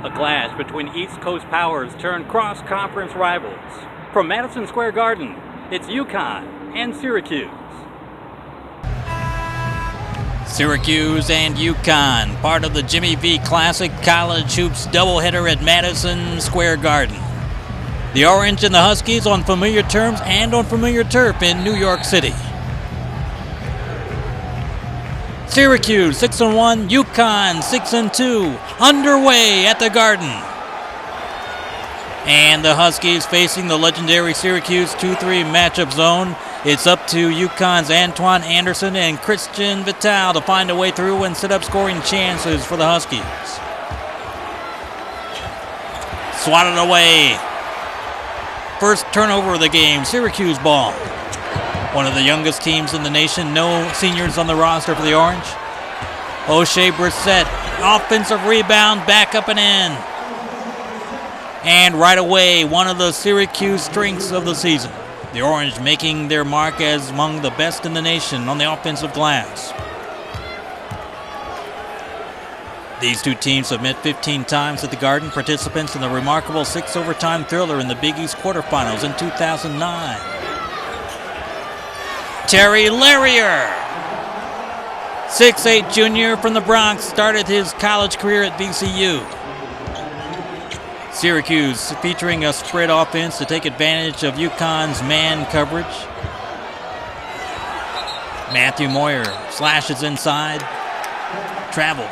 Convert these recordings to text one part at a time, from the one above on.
A clash between East Coast powers turned cross-conference rivals. From Madison Square Garden, it's UConn and Syracuse. Syracuse and UConn, part of the Jimmy V Classic College Hoops doubleheader at Madison Square Garden. The Orange and the Huskies on familiar terms and on familiar turf in New York City. Syracuse 6-1, UConn 6-2, underway at the Garden. And the Huskies facing the legendary Syracuse 2-3 matchup zone. It's up to UConn's Antoine Anderson and Christian Vital to find a way through and set up scoring chances for the Huskies. Swatted away. First turnover of the game, Syracuse ball. One of the youngest teams in the nation, no seniors on the roster for the Orange. O'Shea Brissett, offensive rebound, back up and in. And right away, one of the Syracuse strengths of the season. The Orange making their mark as among the best in the nation on the offensive glass. These two teams have met 15 times at the Garden, participants in the remarkable 6-overtime thriller in the Big East quarterfinals in 2009. Terry Larrier, 6'8" junior from the Bronx, started his college career at VCU. Syracuse featuring a spread offense to take advantage of UConn's man coverage. Matthew Moyer slashes inside, traveled.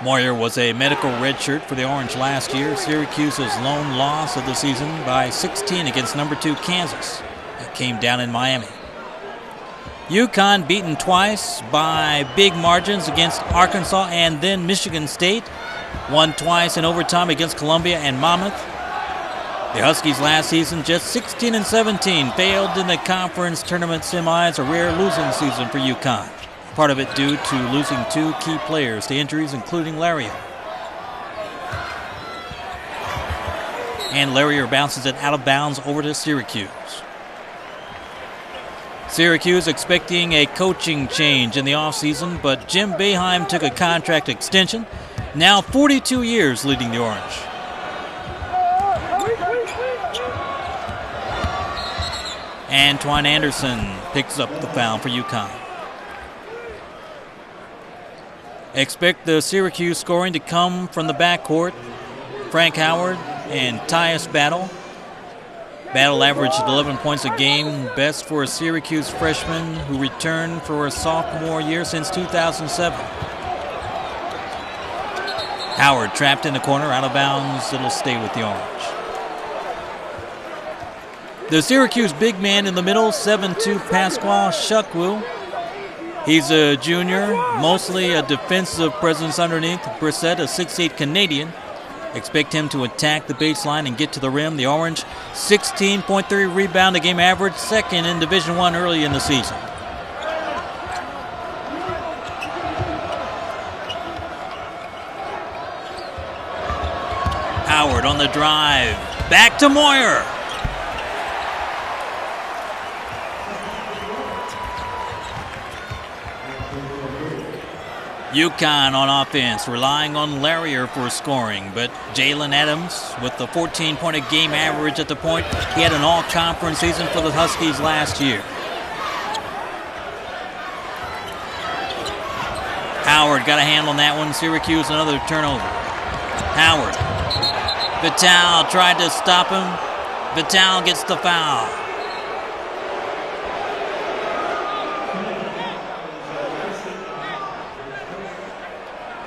Moyer was a medical redshirt for the Orange last year. Syracuse's lone loss of the season by 16 against number 2 Kansas. That came down in Miami. UConn beaten twice by big margins against Arkansas and then Michigan State. Won twice in overtime against Columbia and Monmouth. The Huskies last season just 16-17, failed in the conference tournament semis, a rare losing season for UConn. Part of it due to losing 2 key players to injuries, including Larrier. And Larrier bounces it out of bounds over to Syracuse. Syracuse expecting a coaching change in the offseason, but Jim Boeheim took a contract extension. Now 42 years leading the Orange. Antoine Anderson picks up the foul for UConn. Expect the Syracuse scoring to come from the backcourt. Frank Howard and Tyus Battle. Battle averaged 11 points a game, best for a Syracuse freshman who returned for a sophomore year since 2007. Howard trapped in the corner, out of bounds. It'll stay with the Orange. The Syracuse big man in the middle, 7'2", Pasquale Chukwu. He's a junior, mostly a defensive presence underneath. Brissett, a 6'8" Canadian. Expect him to attack the baseline and get to the rim. The Orange, 16.3 rebound a game average, second in Division I early in the season. Howard on the drive. Back to Moyer. UConn on offense, relying on Larrier for scoring, but Jalen Adams with the 14-point a game average at the point. He had an all-conference season for the Huskies last year. Howard got a handle on that one. Syracuse, another turnover. Howard. Vital tried to stop him. Vital gets the foul.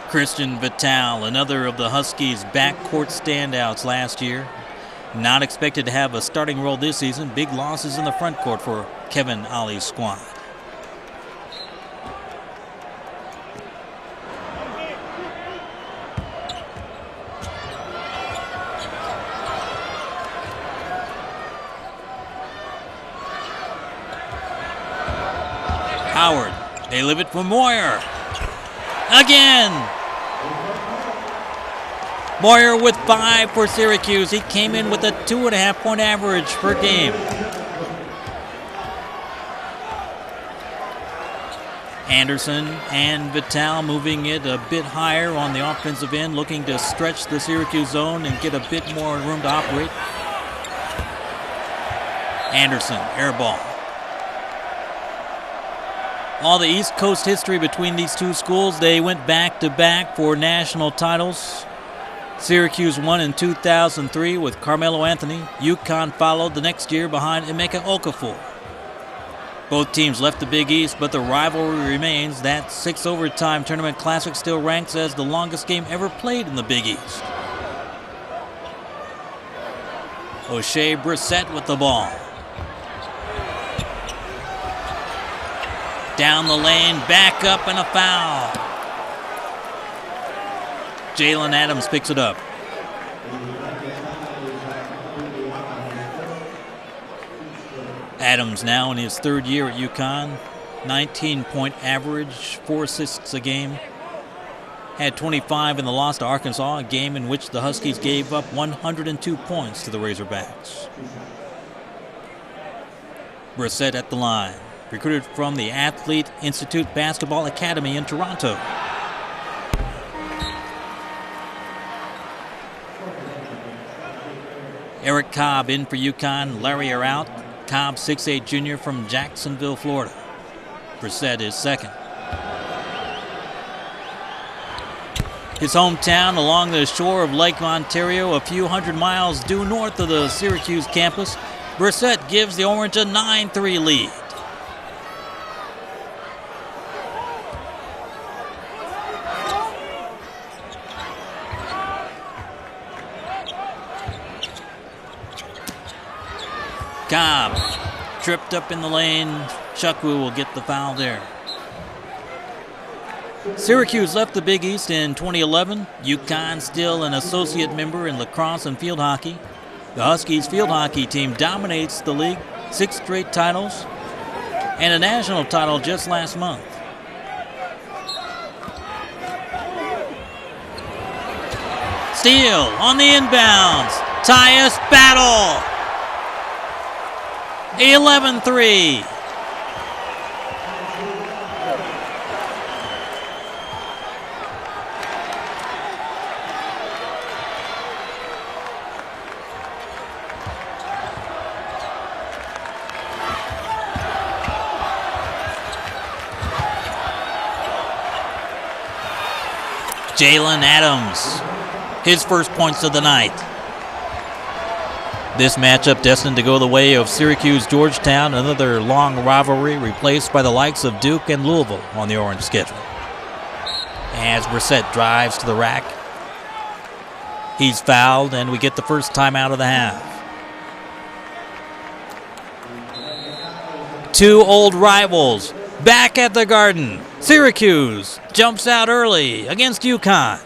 Christian Vital, another of the Huskies' backcourt standouts last year. Not expected to have a starting role this season. Big losses in the front court for Kevin Ollie's squad. Howard, they leave it for Moyer. Again! Moyer with 5 for Syracuse. He came in with a 2.5-point average per game. Anderson and Vitale moving it a bit higher on the offensive end, looking to stretch the Syracuse zone and get a bit more room to operate. Anderson, air ball. All the East Coast history between these two schools, they went back-to-back for national titles. Syracuse won in 2003 with Carmelo Anthony. UConn followed the next year behind Emeka Okafor. Both teams left the Big East, but the rivalry remains. That 6 overtime tournament classic still ranks as the longest game ever played in the Big East. O'Shea Brissett with the ball. Down the lane, back up, and a foul. Jalen Adams picks it up. Adams now in his third year at UConn. 19-point average, 4 assists a game. Had 25 in the loss to Arkansas, a game in which the Huskies gave up 102 points to the Razorbacks. Brissett at the line. Recruited from the Athlete Institute Basketball Academy in Toronto. Eric Cobb in for UConn. Larry are out. Cobb, 6'8" junior from Jacksonville, Florida. Brissett is second. His hometown along the shore of Lake Ontario, a few hundred miles due north of the Syracuse campus. Brissett gives the Orange a 9-3 lead. Cobb tripped up in the lane. Chukwu will get the foul there. Syracuse left the Big East in 2011. UConn still an associate member in lacrosse and field hockey. The Huskies field hockey team dominates the league, 6 straight titles, and a national title just last month. Steele on the inbounds. Tyus Battle. 11-3. Jalen Adams, his first points of the night. This matchup destined to go the way of Syracuse-Georgetown, another long rivalry replaced by the likes of Duke and Louisville on the Orange schedule. As Brissett drives to the rack, he's fouled, and we get the first timeout of the half. Two old rivals back at the Garden. Syracuse jumps out early against UConn.